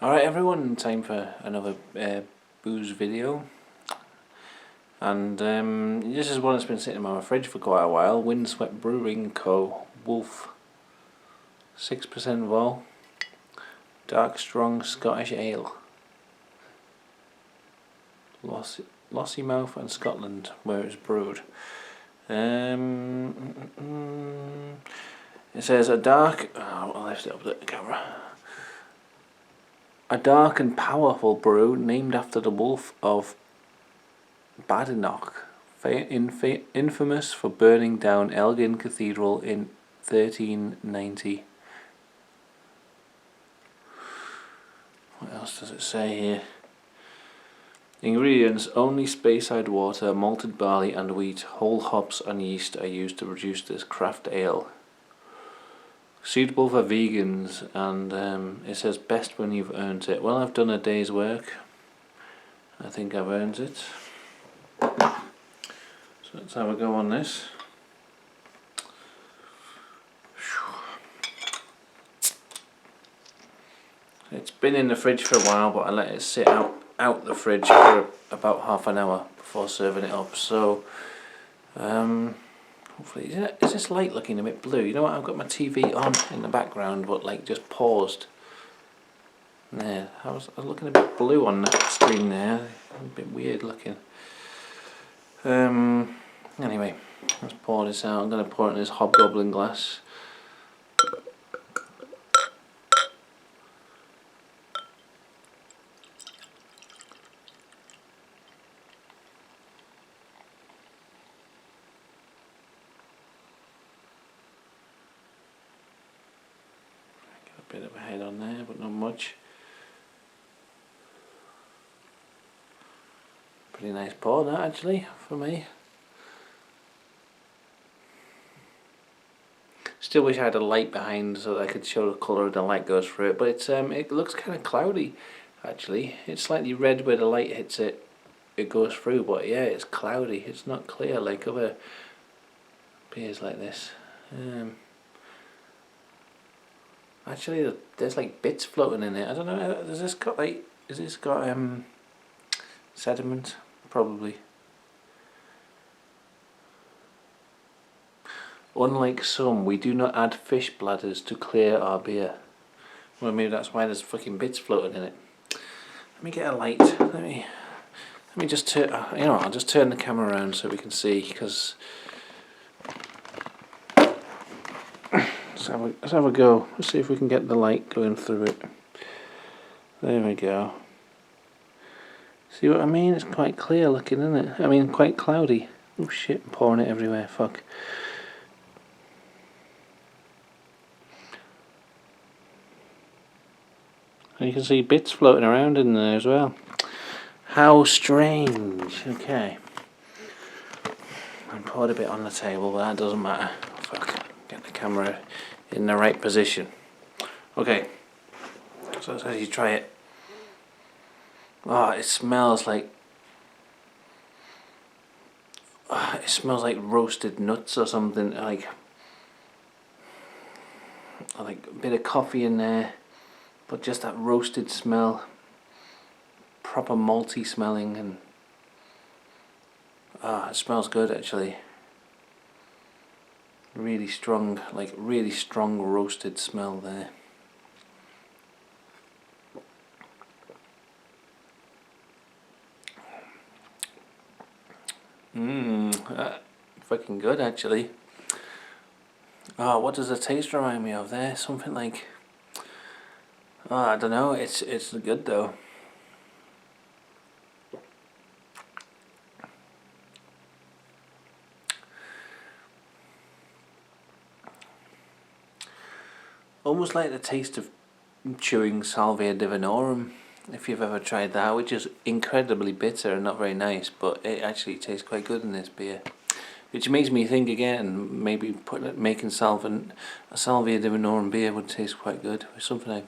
Alright everyone, time for another booze video, and this is one that's been sitting in my fridge for quite a while. Windswept Brewery Co. Wolf 6% vol, dark strong Scottish ale. Lossiemouth and Scotland, where it's brewed. It says a dark, I'll lift it up the camera. A dark and powerful brew named after the Wolf of Badenoch, infamous for burning down Elgin Cathedral in 1390. What else does it say here? Ingredients: only Speyside water, malted barley and wheat, whole hops and yeast are used to produce this craft ale. Suitable for vegans, and it says best when you've earned it. Well, I've done a day's work. I think I've earned it. So let's have a go on this. It's been in the fridge for a while, but I let it sit out the fridge for about half an hour before serving it up. So hopefully, is this light looking a bit blue? You know what, I've got my TV on in the background, but like just paused. There, I was looking a bit blue on the screen there, a bit weird looking. Anyway, let's pour this out. I'm going to pour it in this hobgoblin glass. Bit of a head on there, but not much. Pretty nice pour that, actually, for me. Still wish I had a light behind so that I could show the colour of the light goes through it, but it's it looks kind of cloudy, actually. It's slightly red where the light hits it, it goes through, but yeah, it's cloudy. It's not clear like other beers like this. Actually, there's like bits floating in it. I don't know. Has this got like? Is this got sediment? Probably. Unlike some, we do not add fish bladders to clear our beer. Well, maybe that's why there's fucking bits floating in it. Let me get a light. Let me just turn. You know, I'll just turn the camera around so we can see, because. Let's have a go. Let's see if we can get the light going through it. There we go. See what I mean? It's quite clear looking, isn't it? I mean, quite cloudy. Oh shit, I'm pouring it everywhere, fuck. And you can see bits floating around in there as well. How strange. Okay. I poured a bit on the table, but that doesn't matter. Fuck. Get the camera in the right position. Okay, so that's how you try it. Oh, it smells like roasted nuts or something, like a bit of coffee in there, but just that roasted smell, proper malty smelling, and it smells good actually. Really strong, like really strong roasted smell there. Fucking good actually. Oh, what does the taste remind me of there? Something like, I don't know. It's good though. Almost like the taste of chewing Salvia divinorum, if you've ever tried that, which is incredibly bitter and not very nice, but it actually tastes quite good in this beer. Which makes me think again, maybe making a Salvia divinorum beer would taste quite good. It's something I've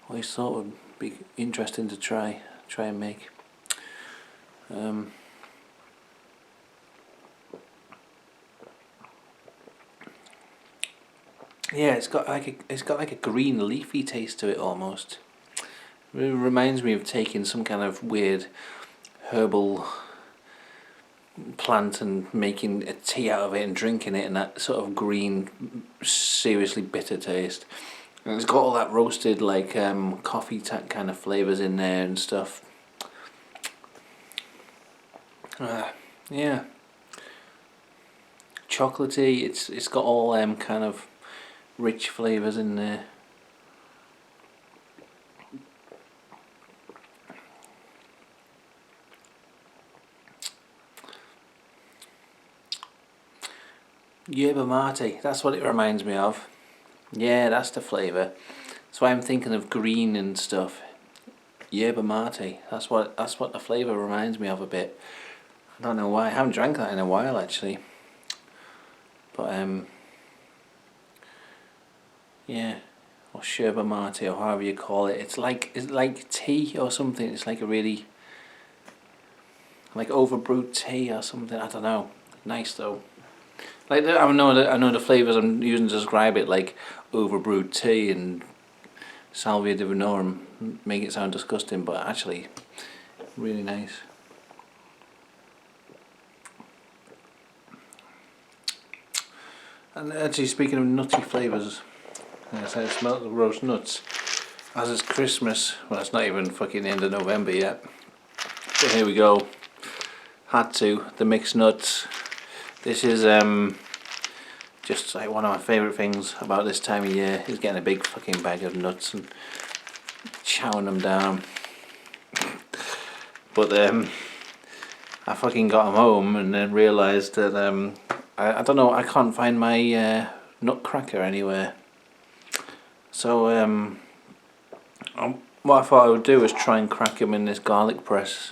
always thought would be interesting to try and make. Yeah, it's got like a green leafy taste to it almost. It reminds me of taking some kind of weird herbal plant and making a tea out of it and drinking it, and that sort of green, seriously bitter taste. And it's got all that roasted like coffee kind of flavours in there and stuff. Yeah, chocolatey. It's got all kind of rich flavours in there. Yerba mate, that's what it reminds me of. Yeah, that's the flavour. That's why I'm thinking of green and stuff. Yerba mate, that's what the flavour reminds me of a bit. I don't know why. I haven't drank that in a while actually. But yeah, or yerba mate or however you call it. It's like tea or something. It's like a really like overbrewed tea or something. I don't know. Nice though. Like I know the flavours I'm using to describe it, like overbrewed tea and Salvia divinorum, make it sound disgusting, but actually really nice. And actually, speaking of nutty flavours, I said I smell the roast nuts. As it's Christmas, well, it's not even fucking the end of November yet. But here we go. Had to, the mixed nuts. This is just like one of my favourite things about this time of year is getting a big fucking bag of nuts and chowing them down. But I fucking got them home and then realised that I don't know, I can't find my nutcracker anywhere. So what I thought I would do is try and crack them in this garlic press.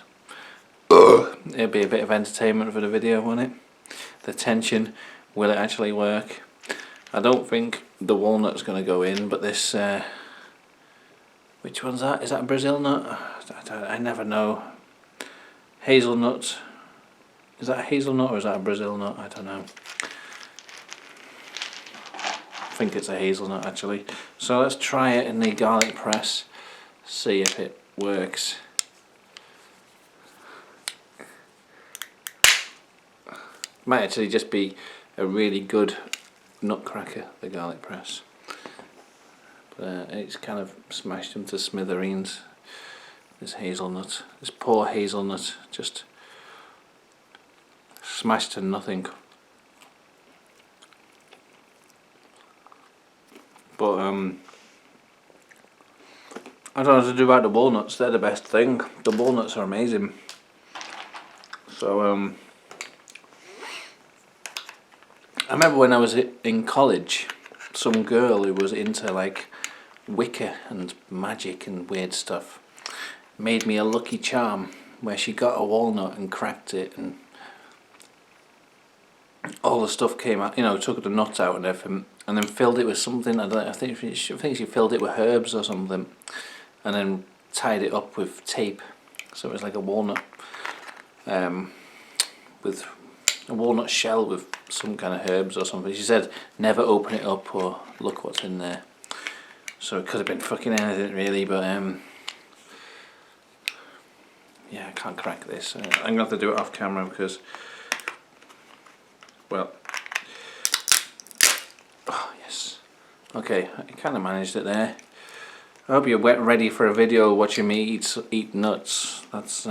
It'd be a bit of entertainment for the video, won't it? The tension, will it actually work? I don't think the walnut's going to go in, but this, which one's that? Is that a Brazil nut? I never know. Hazelnut. Is that a hazelnut or is that a Brazil nut? I don't know. I think it's a hazelnut actually. So let's try it in the garlic press, see if it works. Might actually just be a really good nutcracker, the garlic press. But it's kind of smashed them to smithereens. This hazelnut, this poor hazelnut, just smashed to nothing. But I don't know what to do about the walnuts. They're the best thing. The walnuts are amazing. So I remember when I was in college, some girl who was into like Wicca and magic and weird stuff made me a lucky charm where she got a walnut and cracked it and all the stuff came out, you know, took the nuts out and everything, and then filled it with something. I think she filled it with herbs or something, and then tied it up with tape, so it was like a walnut, with a walnut shell with some kind of herbs or something. She said never open it up or look what's in there. So it could have been fucking anything really, but yeah, I can't crack this. I'm gonna have to do it off camera because, well, oh yes, okay, I kind of managed it there. I hope you're ready for a video watching me eat nuts. That's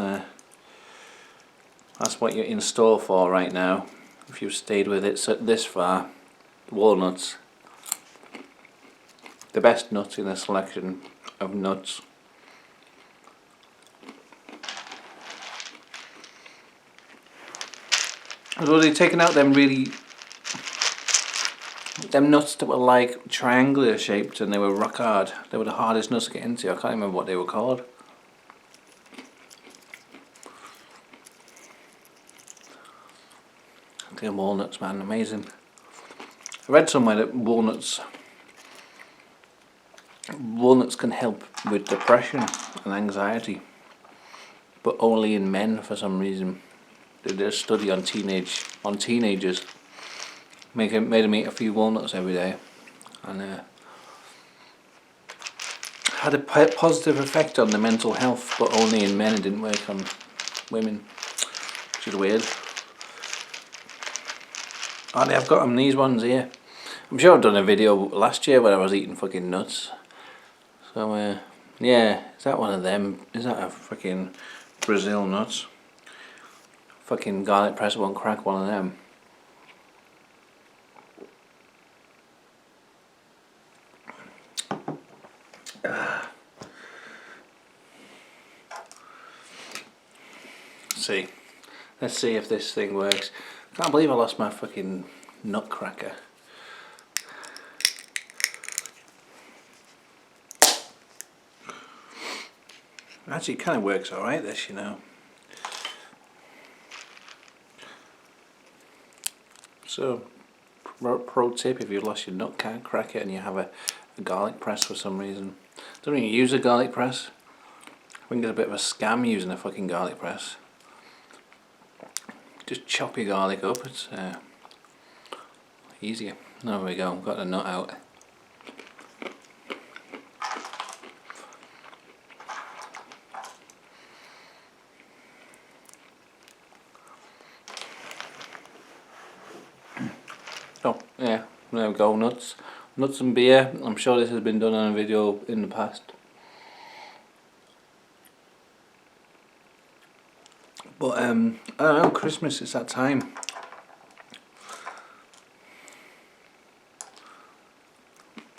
what you're in store for right now. If you've stayed with it this far, walnuts, the best nuts in a selection of nuts. So they've taken out them nuts that were like triangular shaped and they were rock hard. They were the hardest nuts to get into. I can't remember what they were called. The walnuts, man, amazing. I read somewhere that walnuts can help with depression and anxiety, but only in men for some reason. They did a study on teenagers, made them eat a few walnuts every day, and had a positive effect on the mental health, but only in men. It didn't work on women, which is weird. Oh, I've got them, these ones here. I'm sure I've done a video last year where I was eating fucking nuts. So, yeah, is that one of them? Is that a fucking Brazil nuts? Fucking garlic press won't crack one of them. See, let's see if this thing works. I can't believe I lost my fucking nutcracker. Actually, it kind of works alright, this, you know. So, pro tip, if you've lost your nutcracker and you have a garlic press for some reason. Don't even use a garlic press. I think it's a bit of a scam using a fucking garlic press. Just chop your garlic up, it's easier. There we go, got the nut out. Oh, yeah, there we go, nuts and beer. I'm sure this has been done on a video in the past. But, I don't know, Christmas, it's that time.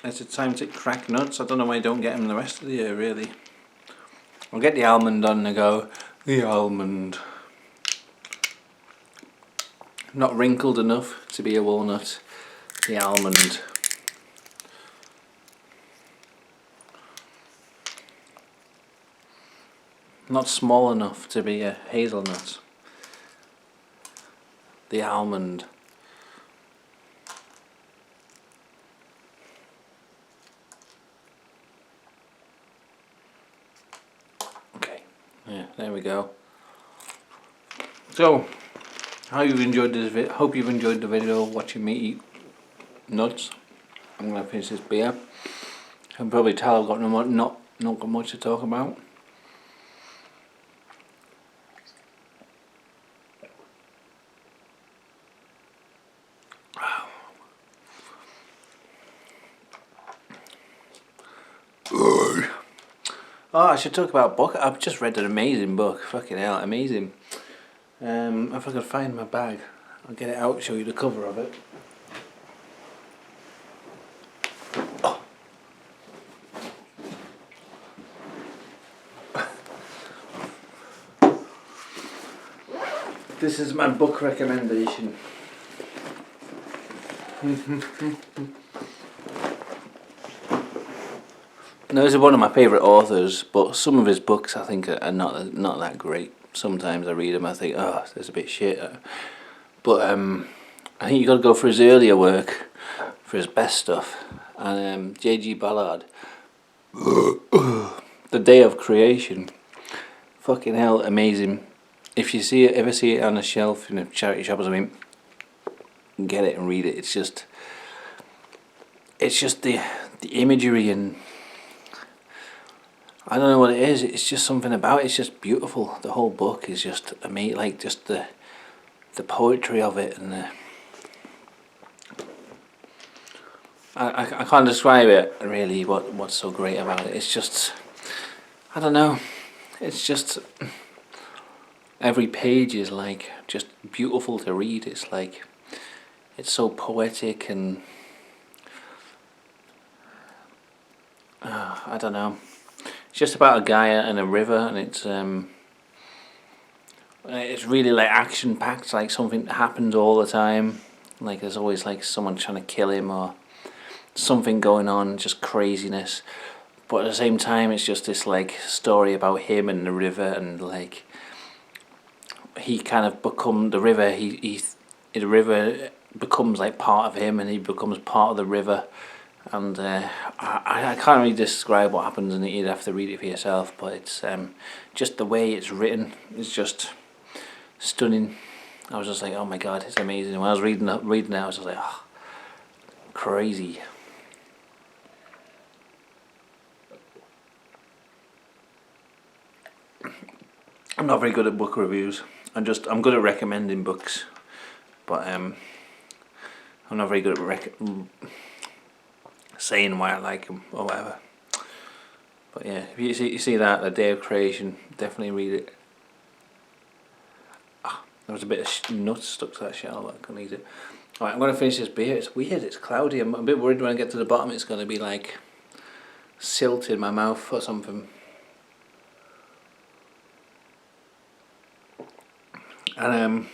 It's a time to crack nuts. I don't know why you don't get them the rest of the year, really. I'll get the almond on and go, the almond. Not wrinkled enough to be a walnut. The almond. Not small enough to be a hazelnut. The almond. Okay, yeah, there we go. So, how you've enjoyed this video? Hope you've enjoyed the video watching me eat nuts. I'm gonna finish this beer. You can probably tell I've got not got much to talk about. Oh, I should talk about a book. I've just read an amazing book. Fucking hell, amazing. If I could find my bag, I'll get it out, show you the cover of it. Oh. This is my book recommendation. Now, this is one of my favourite authors, but some of his books I think are not that great. Sometimes I read them, I think, oh, that's a bit shit. But I think you got to go for his earlier work, for his best stuff. And J.G. Ballard, The Day of Creation, fucking hell, amazing. If you ever see it on a shelf in a charity shop or something, get it and read it. It's just the imagery, and I don't know what it is. It's just something about it. It's just beautiful. The whole book is just amazing. Like just the poetry of it, and I can't describe it really. What's so great about it? It's just, I don't know. It's just every page is like just beautiful to read. It's like it's so poetic, and I don't know. It's just about a guy and a river, and it's really like action packed. Like something happens all the time. Like there's always like someone trying to kill him or something going on, just craziness. But at the same time, it's just this like story about him and the river, and like he kind of become the river. The river becomes like part of him, and he becomes part of the river. And I can't really describe what happens, and you'd have to read it for yourself. But it's just the way it's written is just stunning. I was just like, oh my god, it's amazing. When I was reading it, I was just like, oh, crazy. I'm not very good at book reviews. I'm good at recommending books, but I'm not very good at saying why I like them or whatever. But yeah, if you see that, The Day of Creation, definitely read it. There was a bit of nuts stuck to that shell, but I couldn't eat it. Alright, I'm going to finish this beer. It's weird, it's cloudy. I'm a bit worried when I get to the bottom it's going to be like silt in my mouth or something. And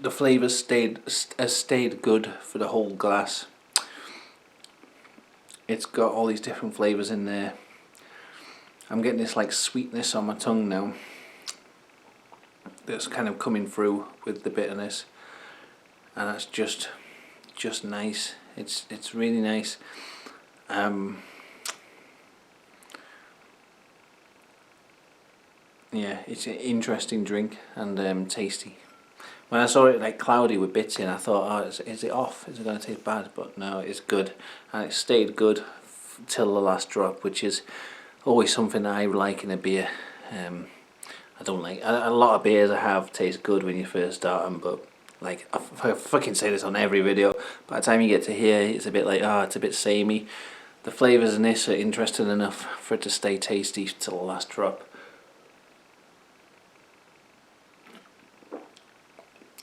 the flavours stayed good for the whole glass. It's got all these different flavours in there. I'm getting this like sweetness on my tongue now that's kind of coming through with the bitterness, and that's just nice. It's really nice. Yeah, it's an interesting drink and tasty. When I saw it like cloudy with bits in, I thought, oh, is it off? Is it going to taste bad? But no, it's good, and it stayed good till the last drop, which is always something that I like in a beer. I don't like a lot of beers I have taste good when you first start them, but like I fucking say this on every video. By the time you get to here, it's a bit like it's a bit samey. The flavours in this are interesting enough for it to stay tasty till the last drop.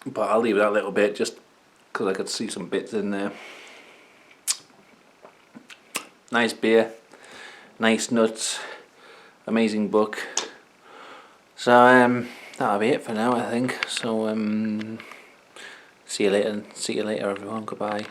But I'll leave that a little bit just because I could see some bits in there. Nice beer, nice nuts, amazing book. So that'll be it for now, I think. So see you later everyone. Goodbye.